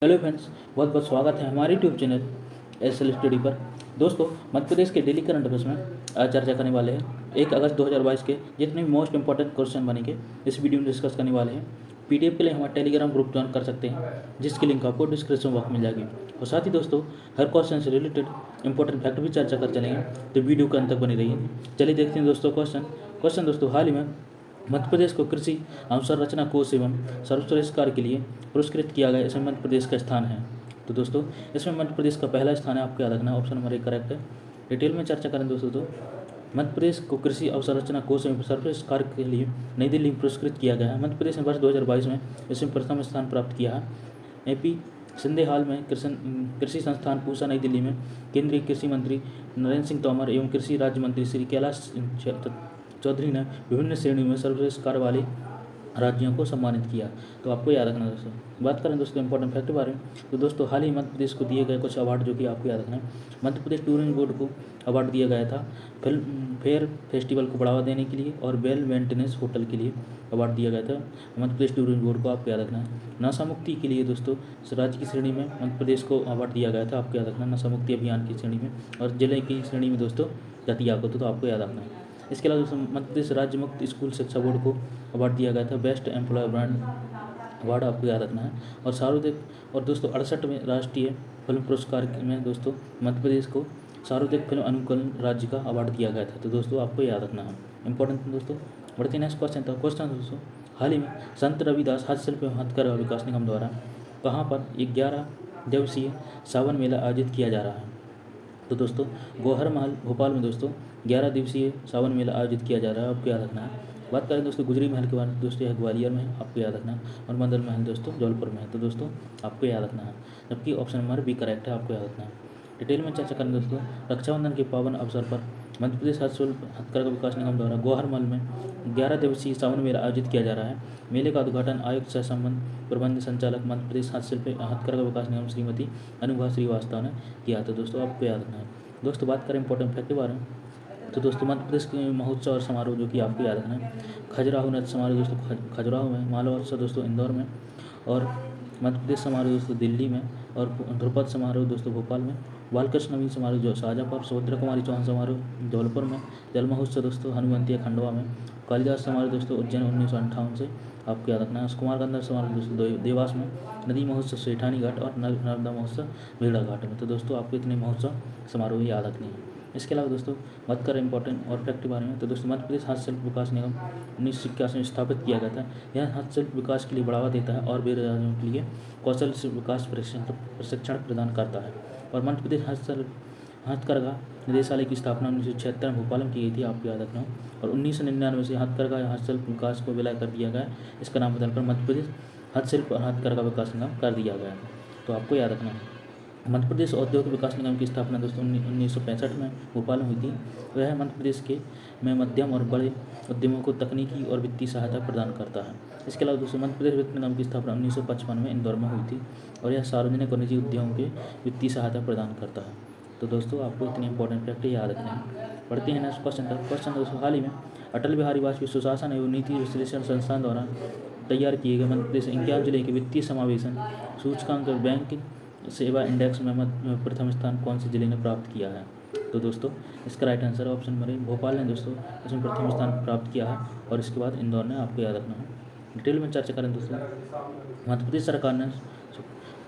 Hello friends, बहुत बहुत स्वागत है हमारे YouTube channel S L study पर। दोस्तों, मध्य प्रदेश के डेली करंट अफेयर्स में आज चर्चा करने वाले हैं 1 अगस्त 2022 के जितने भी मोस्ट इंपॉर्टेंट क्वेश्चन बनेंगे इस वीडियो में डिस्कस करने वाले हैं। पीडीएफ के लिए हमारा टेलीग्राम ग्रुप ज्वाइन कर सकते हैं, जिसकी लिंक आपको डिस्क्रिप्शन बॉक्स में मिल जाएगी। और साथ ही दोस्तों, हर क्वेश्चन से रिलेटेड इंपॉर्टेंट फैक्ट भी चर्चा कर चलेंगे, तो वीडियो के अंत तक बनी रहिए। चलिए देखते हैं दोस्तों क्वेश्चन दोस्तों, हाल ही में मध्य प्रदेश को कृषि अवसंरचना कोष एवं सर्वश्रेष्ठ कार्य के लिए पुरस्कृत किया गया, इसमें मध्य प्रदेश का स्थान है। तो दोस्तों, इसमें मध्य प्रदेश का पहला स्थान है, आपको याद रखना, ऑप्शन नंबर 1 करेक्ट है। डिटेल में चर्चा करें दोस्तों, तो मध्य प्रदेश को कृषि अवसंरचना कोष एवं सर्वश्रेष्ठ कार्य के लिए नई दिल्ली में पुरस्कृत किया गया है। मध्य प्रदेश ने वर्ष 2022 में इसमें प्रथम स्थान प्राप्त किया है। एपी सिंधे हाल में कृषि संस्थान पूसा नई दिल्ली में केंद्रीय कृषि मंत्री नरेंद्र सिंह तोमर एवं कृषि राज्य मंत्री श्री कैलाश चौधरी ने विभिन्न श्रेणियों में सर्वश्रेष्ठ कार्य वाले राज्यों को सम्मानित किया। तो आपको याद रखना दोस्तों। बात करें दोस्तों इंपॉर्टेंट फैक्ट के बारे में, तो दोस्तों हाल ही मध्य प्रदेश को दिए गए कुछ अवार्ड जो कि आपको याद रखना है। मध्य प्रदेश टूरिज्म बोर्ड को अवार्ड दिया गया था फिल्म फेयर फेस्टिवल को बढ़ावा देने के लिए, और वेल मेंटेनेंस होटल के लिए अवार्ड दिया गया था मध्य प्रदेश टूरिज्म बोर्ड को, आपको याद रखना है। नशा मुक्ति के लिए दोस्तों राज्य की श्रेणी में मध्य प्रदेश को अवार्ड दिया गया था, आपको याद रखना, नशा मुक्ति अभियान की श्रेणी में, और जिले की श्रेणी में दोस्तों दतिया को, तो आपको याद रखना है। इसके अलावा दोस्तों मध्य प्रदेश राज्य मुक्त स्कूल शिक्षा बोर्ड को अवार्ड दिया गया था बेस्ट एम्प्लॉय ब्रांड अवार्ड, आपको याद रखना है। और सार्वजनिक और दोस्तों 68वें राष्ट्रीय फिल्म पुरस्कार में दोस्तों मध्य प्रदेश को सार्वजनिक फिल्म अनुकूलन राज्य का अवार्ड दिया गया था। तो दोस्तों आपको याद रखना है, इंपॉर्टेंट दोस्तों। बढ़ते नेक्स्ट क्वेश्चन दोस्तों, हाल ही में संत रविदास हस्तशिल्प एवं हथकरघा विकास निगम द्वारा कहाँ पर 11 दिवसीय सावन मेला आयोजित किया जा रहा है। तो दोस्तों गौहर महल भोपाल में दोस्तों 11 दिवसीय सावन मेला आयोजित किया जा रहा है, आपको याद रखना है। बात करें दोस्तों गुजरी महल के बारे में, दोस्तों यह ग्वालियर में है, आपको याद रखना है। और मंदल महल दोस्तों जौलपुर में है, तो दोस्तों आपको याद रखना है, जबकि ऑप्शन नंबर बी करेक्ट है, आपको याद रखना है। डिटेल में चर्चा करें दोस्तों, रक्षाबंधन के पावन अवसर पर मध्य प्रदेश हस्तशिल्प हथकरघा विकास निगम द्वारा गौहर महल में 11 दिवसीय सावन मेला आयोजित किया जा रहा है। मेले का उद्घाटन आयुक्त सह संबंध प्रबंध संचालक मध्य प्रदेश हस्तशिल्प हथकरघा विकास निगम श्रीमती अनुभा श्रीवास्तव ने किया। तो दोस्तों आपको याद रखना है। दोस्तों बात करें इंपॉर्टेंट फैक्ट के बारे में, तो दोस्तों मध्य प्रदेश के महोत्सव और समारोह जो कि आपको याद रखना है। खजुराहो नृत्य समारोह दोस्तों खजुराहो में, मालवा दोस्तों इंदौर में, और मध्य प्रदेश समारोह दोस्तों दिल्ली में, और ध्रुपद समारोह दोस्तों भोपाल में, बालकृष्ण नवीन समारोह जो शाहजहाँपुर, सुभद्रा कुमारी चौहान समारोह जबलपुर में, जल महोत्सव दोस्तों हनुमंतिया खंडवा में, कालिदास समारोह दोस्तों उज्जैन 1958 से, आपको याद रखना है। कुमार गंधर्व समारोह दोस्तों देवास में, नदी महोत्सव सेठानी घाट, और नर्मदा महोत्सव भेड़ा घाट में। तो दोस्तों आपको इतने महोत्सव समारोह याद रखने हैं। इसके अलावा दोस्तों बात करें इंपॉर्टेंट और फैक्ट के बारे में, तो दोस्तों मध्य प्रदेश हस्तशिल्प विकास निगम 1981 में स्थापित किया गया था। यह हस्तशिल्प विकास के लिए बढ़ावा देता है और बेरोजगारों के लिए कौशल विकास प्रशिक्षण प्रदान करता है। और मध्य प्रदेश हथकरघा निदेशालय की स्थापना 1976 में भोपाल में की गई थी, आपको याद रखना। और 1999 से हथकरघा हस्तशिल्प विकास को विलय कर दिया गया, इसका नाम बदलकर मध्य प्रदेश हस्तशिल्प और हथकरघा विकास निगम कर दिया गया। तो आपको याद रखना है। मध्य प्रदेश औद्योगिक विकास निगम की स्थापना दोस्तों 1965 में भोपाल में हुई थी। वह मध्य प्रदेश में मध्यम और बड़े उद्यमों को तकनीकी और वित्तीय सहायता प्रदान करता है। इसके अलावा दोस्तों मध्य प्रदेश वित्त निगम की स्थापना 1955 में इंदौर में हुई थी, और यह सार्वजनिक और निजी उद्यमों के वित्तीय सहायता प्रदान करता है। तो दोस्तों आपको इतनी इंपॉर्टेंट फैक्ट याद रखना है। पढ़ते हैं नेक्स्ट क्वेश्चन दोस्तों, हाल ही में अटल बिहारी वाजपेयी सुशासन एवं नीति विश्लेषण संस्थान द्वारा तैयार किए गए मध्य प्रदेश 11 जिले के वित्तीय समावेशन सूचकांक बैंक सेवा इंडेक्स में प्रथम स्थान कौन से जिले ने प्राप्त किया है। तो दोस्तों इसका right answer option number Bhopal ने दोस्तों इसमें प्रथम स्थान प्राप्त किया है, और इसके बाद इंदौर ने, आपको याद रखना है। डिटेल में चर्चा करें दोस्तों, मध्य प्रदेश सरकार ने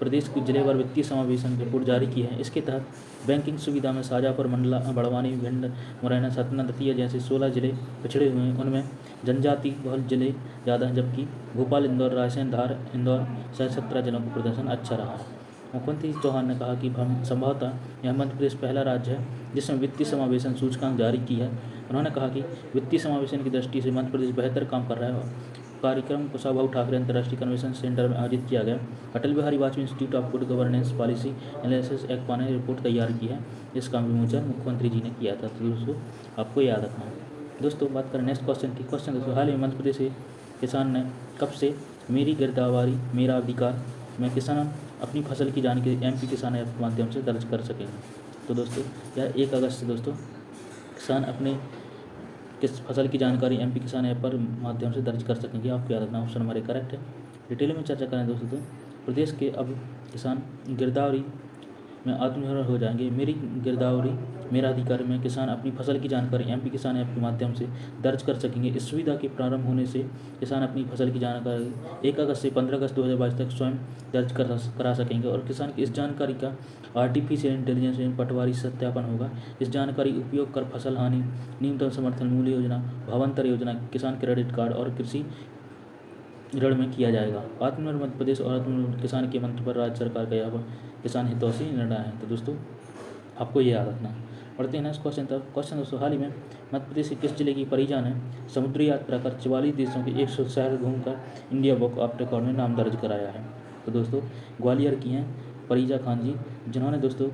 प्रदेश के जिलेवार वित्तीय समावेशन रिपोर्ट जारी की है। इसके तहत बैंकिंग सुविधा में शाहजहाँपुर, मंडला, बड़वानी, भिंड, मुरैना, सतना, दतिया जैसे 16 जिले पिछड़े हुए हैं। उनमें जनजाति बहुल जिले ज़्यादा हैं, जबकि भोपाल, इंदौर, रायसेन, धार, इंदौर सहित 17 जिलों का प्रदर्शन अच्छा रहा है। मुख्यमंत्री चौहान ने कहा कि संभवतः यह मध्य प्रदेश पहला राज्य है जिसने वित्तीय समावेशन सूचकांक जारी की है। उन्होंने कहा कि वित्तीय समावेशन की दृष्टि से मध्य प्रदेश बेहतर काम कर रहा है। कार्यक्रम कुशाभाऊ ठाकरे अंतर्राष्ट्रीय कन्वेंशन सेंटर में आयोजित किया गया। Atal Bihari Vajpayee institute of good governance policy analysis एक्पा ने रिपोर्ट तैयार की है, जिसका विमोचन मुख्यमंत्री जी ने किया था। तो दोस्तों आपको याद रखना है। दोस्तों बात करें नेक्स्ट क्वेश्चन की। क्वेश्चन दोस्तों, हाल ही मध्य प्रदेश के किसान ने कब से मेरी गिरदावरी मेरा अधिकार में किसान अपनी फसल की जानकारी MP किसान ऐप के माध्यम से दर्ज कर सकेंगे। तो दोस्तों यह 1 अगस्त से दोस्तों किसान अपने किस फसल की जानकारी MP किसान ऐप पर माध्यम से दर्ज कर सकेंगे, आपको याद रखना, ऑप्शन हमारे करेक्ट है। डिटेल में चर्चा करें दोस्तों, तो प्रदेश के अब किसान गिरदावरी में आत्मनिर्भर हो जाएंगे। मेरी गिरदावरी मेरा अधिकार में किसान अपनी फसल की जानकारी एमपी किसान ऐप के माध्यम से दर्ज कर सकेंगे। इस सुविधा के प्रारंभ होने से किसान अपनी फसल की जानकारी 1 अगस्त से 15 अगस्त 2022 तक स्वयं दर्ज करा सकेंगे और किसान की इस जानकारी का आर्टिफिशियल इंटेलिजेंस में पटवारी सत्यापन होगा। इस जानकारी उपयोग कर फसल हानि न्यूनतम समर्थन मूल्य योजना, भावांतर योजना, किसान क्रेडिट कार्ड और कृषि ऋण में किया जाएगा। आत्मनिर्भर मध्य प्रदेश और आत्मनिर्भर किसान के मंत्र पर राज्य सरकार का यहाँ किसान हितैषी निर्णय है। तो दोस्तों आपको ये याद रखना है। पढ़ते हैं नेक्स्ट क्वेश्चन तक। क्वेश्चन दोस्तों, हाल ही में मध्य प्रदेश के किस जिले की परिजा ने समुद्री यात्रा कर 44 देशों के 100 शहर घूमकर इंडिया बुक ऑफ रिकॉर्ड में नाम दर्ज कराया है? तो दोस्तों ग्वालियर की हैं परिजा खान जी, जिन्होंने दोस्तों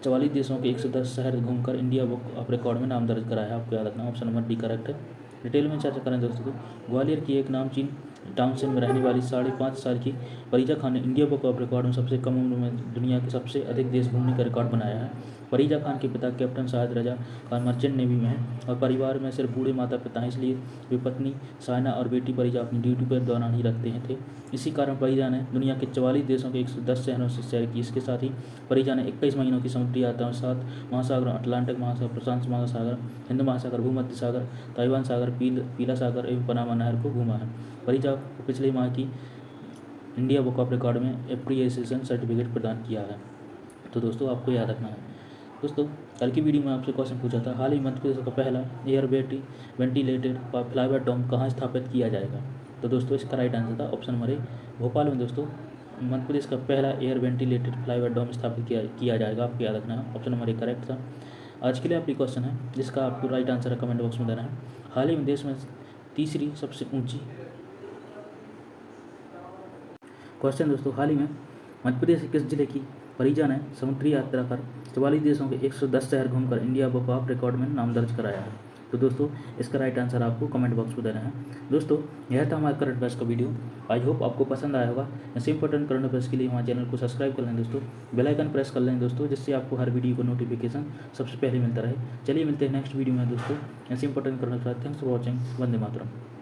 44 देशों के 110 शहर घूमकर इंडिया बुक ऑफ रिकॉर्ड में नाम दर्ज कराया है। आपको याद रखना, ऑप्शन नंबर डी करेक्ट है। डिटेल में चर्चा करें दोस्तों, ग्वालियर की एक नामचीन टाउनशिप में रहने वाली 5.5 साल की परिजा खान ने इंडिया बुक ऑफ रिकॉर्ड में सबसे कम उम्र में दुनिया के सबसे अधिक देश घूमने का रिकॉर्ड बनाया है। परिजा खान के पिता captain Shahid Raza Khan merchant navy में हैं और परिवार में सिर्फ बूढ़े माता पिता हैं, इसलिए वे पत्नी सायना और बेटी परिजा अपनी ड्यूटी पर दौरान ही रखते हैं थे। इसी कारण परिजा ने दुनिया के 44 देशों के 110 शहरों से सैर की। इसके साथ ही परिजा ने 21 महीनों की समुद्री यात्रा 7 महासागरों, अटलांटिक महासागर, प्रशांत महासागर, हिंद महासागर, भूमध्य सागर, ताइवान सागर, पीला सागर एवं पनामा नहर को घूमा है। परिजा को पिछले माह की इंडिया बुक ऑफ रिकॉर्ड में एप्रिसिएशन सर्टिफिकेट प्रदान किया है। तो दोस्तों आपको याद रखना है। दोस्तों कल की वीडियो में आपसे क्वेश्चन पूछा था, हाल ही मध्य प्रदेश का पहला एयर वेंटिलेटेड फ्लाईओवर डोम कहाँ स्थापित किया जाएगा? तो दोस्तों इसका राइट आंसर था ऑप्शन नंबर ए, भोपाल में दोस्तों मध्य प्रदेश का पहला एयर वेंटिलेटेड फ्लाईओवर डोम स्थापित किया जाएगा। आपको याद रखना है, ऑप्शन नंबर ए करेक्ट था। आज के लिए आपकी क्वेश्चन है जिसका आपको राइट आंसर है कमेंट बॉक्स में देना है। हाल ही में देश में तीसरी सबसे ऊंची क्वेश्चन दोस्तों, हाल ही में मध्य प्रदेश के किस जिले की परिजा ने समुद्री यात्रा कर 44 देशों के 110 शहर घूमकर इंडिया बुक ऑफ रिकॉर्ड में नाम दर्ज कराया है? तो दोस्तों इसका राइट आंसर आपको कमेंट बॉक्स में देना है। दोस्तों यह था हमारा करंट अफेयर्स का वीडियो। आई होप आपको पसंद आया होगा। ऐसे इंपॉर्टेंट करंट अफेयर्स के लिए हमारे चैनल को सब्सक्राइब कर लें दोस्तों, बेल आइकन प्रेस कर लें दोस्तों, जिससे आपको हर वीडियो को नोटिफिकेशन सबसे पहले मिलता रहे। चलिए मिलते हैं नेक्स्ट वीडियो में दोस्तों ऐसे important current affairs. Thanks for watching. Vande Mataram.